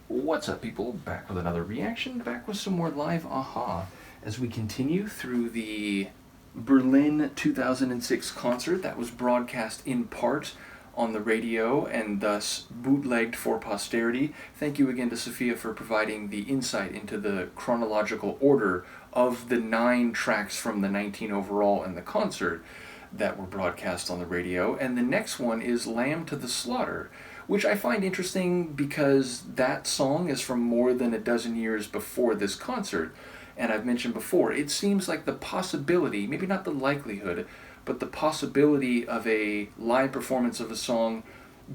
What's up, people? Back with another reaction, back with some more live aha as we continue through the Berlin 2006 concert that was broadcast in part on the radio and thus bootlegged for posterity. Thank you again to Sophia for providing the insight into the chronological order of the 9 tracks from the 19 overall and the concert that were broadcast on the radio. And the next one is Lamb to the Slaughter, which I find interesting because that song is from more than a dozen years before this concert. And I've mentioned before, it seems like the possibility, maybe not the likelihood, but the possibility of a live performance of a song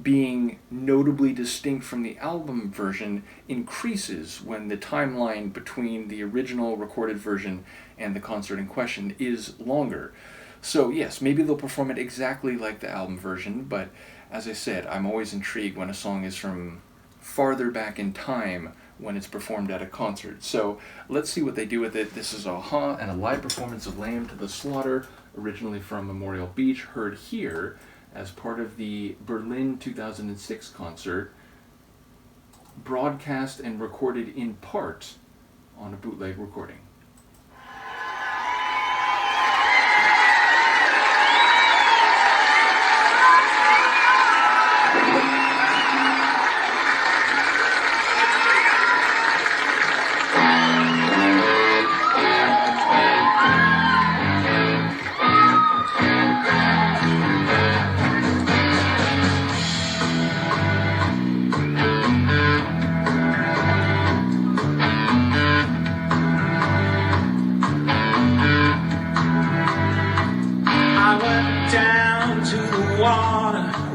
being notably distinct from the album version increases when the timeline between the original recorded version and the concert in question is longer. So yes, maybe they'll perform it exactly like the album version, but as I said, I'm always intrigued when a song is from farther back in time when it's performed at a concert. So let's see what they do with it. This is Aha and a live performance of Lamb to the Slaughter, originally from Memorial Beach, heard here as part of the Berlin 2006 concert, broadcast and recorded in part on a bootleg recording.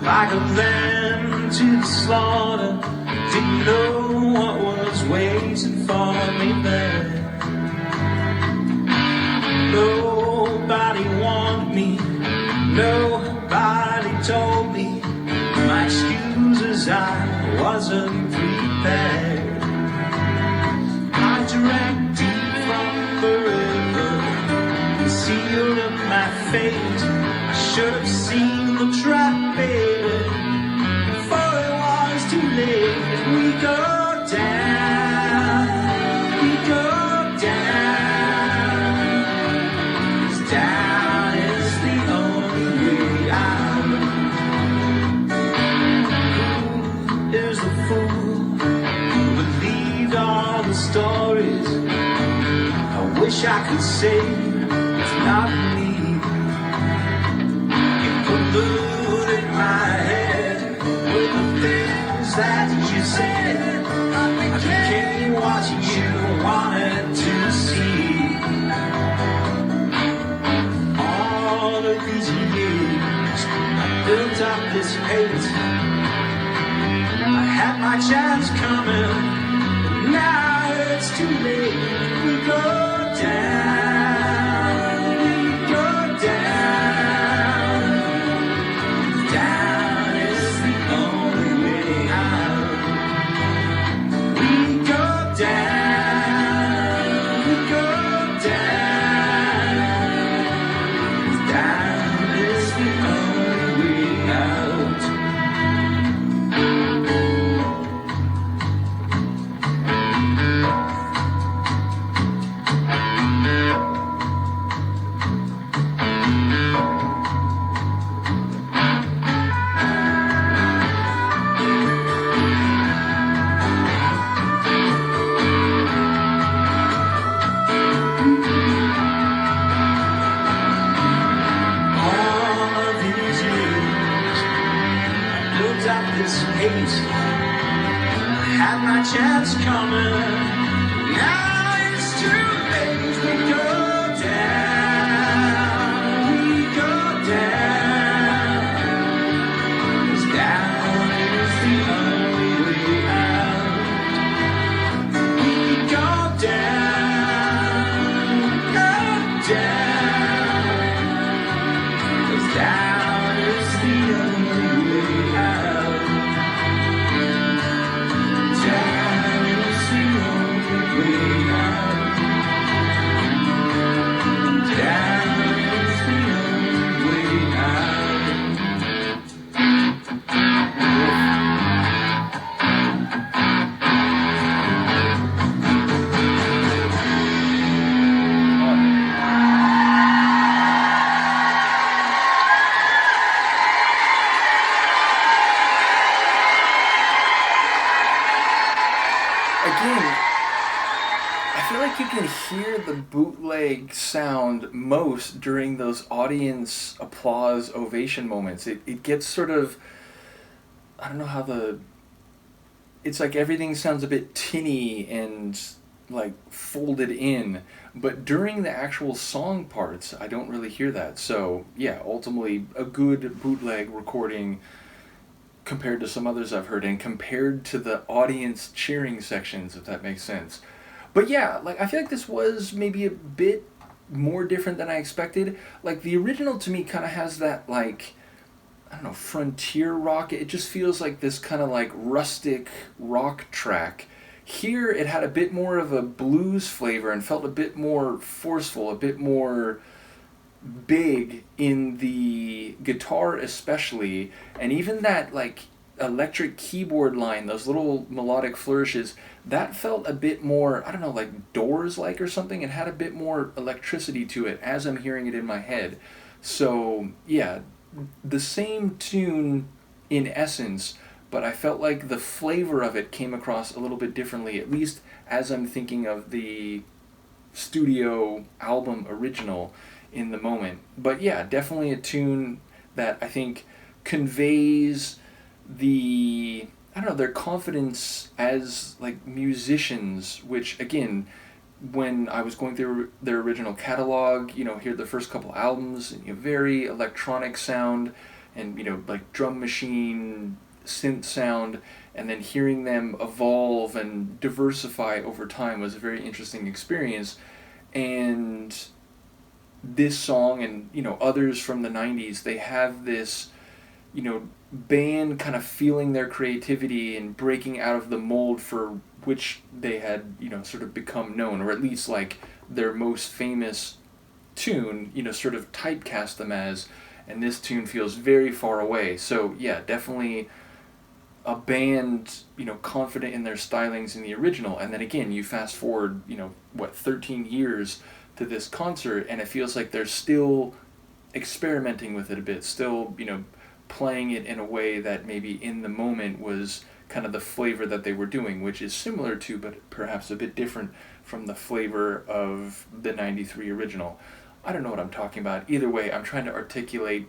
Like a lamb to the slaughter, didn't know what was waiting for me there. Nobody warned me, nobody told me. My excuses, I wasn't prepared. I drank deep from the river, sealed up my fate. I should have seen the trap, baby, before it was too late. We go down, we go down, 'cause down is the only way out. Who is the fool who believed all the stories? I wish I could say it's not me. Polluted my head with the things that you said. I became what you wanted to see. All of these years I built up this hate. I had my chance coming, but now it's too late. We go down, we go down. This hate, I had my chance coming, now it's too late. We go down, we go down, 'cause down is the only way out. We go down, 'cause down is the only way out. Down is the only way out. again, I feel like you can hear the bootleg sound most during those audience applause ovation moments. It gets sort of, I don't know how it's like everything sounds a bit tinny and like folded in, but during the actual song parts, I don't really hear that. So yeah, ultimately a good bootleg recording compared to some others I've heard, and compared to the audience cheering sections, if that makes sense. But yeah, like I feel like this was maybe a bit more different than I expected. Like the original to me kind of has that like, I don't know, frontier rock. It just feels like this kind of like rustic rock track. Here it had a bit more of a blues flavor and felt a bit more forceful, a bit more big in the guitar especially, and even that like electric keyboard line, those little melodic flourishes, that felt a bit more, I don't know, like Doors like or something. It had a bit more electricity to it as I'm hearing it in my head. So yeah, the same tune in essence, but I felt like the flavor of it came across a little bit differently, at least as I'm thinking of the studio album original in the moment. But yeah, definitely a tune that I think conveys the, I don't know, their confidence as like musicians, which again, when I was going through their original catalog, hear the first couple albums, very electronic sound and, like drum machine, synth sound, and then hearing them evolve and diversify over time was a very interesting experience. And this song and, others from the 90s, they have this, band kind of feeling their creativity and breaking out of the mold for which they had, sort of become known, or at least like their most famous tune, sort of typecast them as, and this tune feels very far away. So yeah, definitely a band, confident in their stylings in the original, and then again, you fast forward, 13 years to this concert, and it feels like they're still experimenting with it a bit, still, playing it in a way that maybe in the moment was kind of the flavor that they were doing, which is similar to, but perhaps a bit different from the flavor of the 93 original. I don't know what I'm talking about. Either way, I'm trying to articulate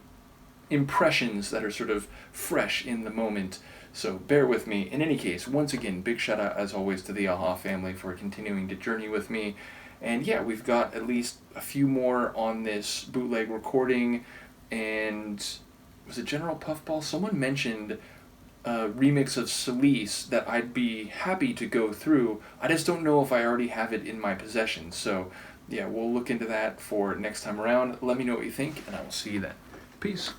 impressions that are sort of fresh in the moment, so bear with me. In any case, once again, big shout out as always to the Aha family for continuing to journey with me. And yeah, we've got at least a few more on this bootleg recording, and was it General Puffball? Someone mentioned a remix of Salice that I'd be happy to go through. I just don't know if I already have it in my possession. So yeah, we'll look into that for next time around. Let me know what you think, and I will see you then. Peace.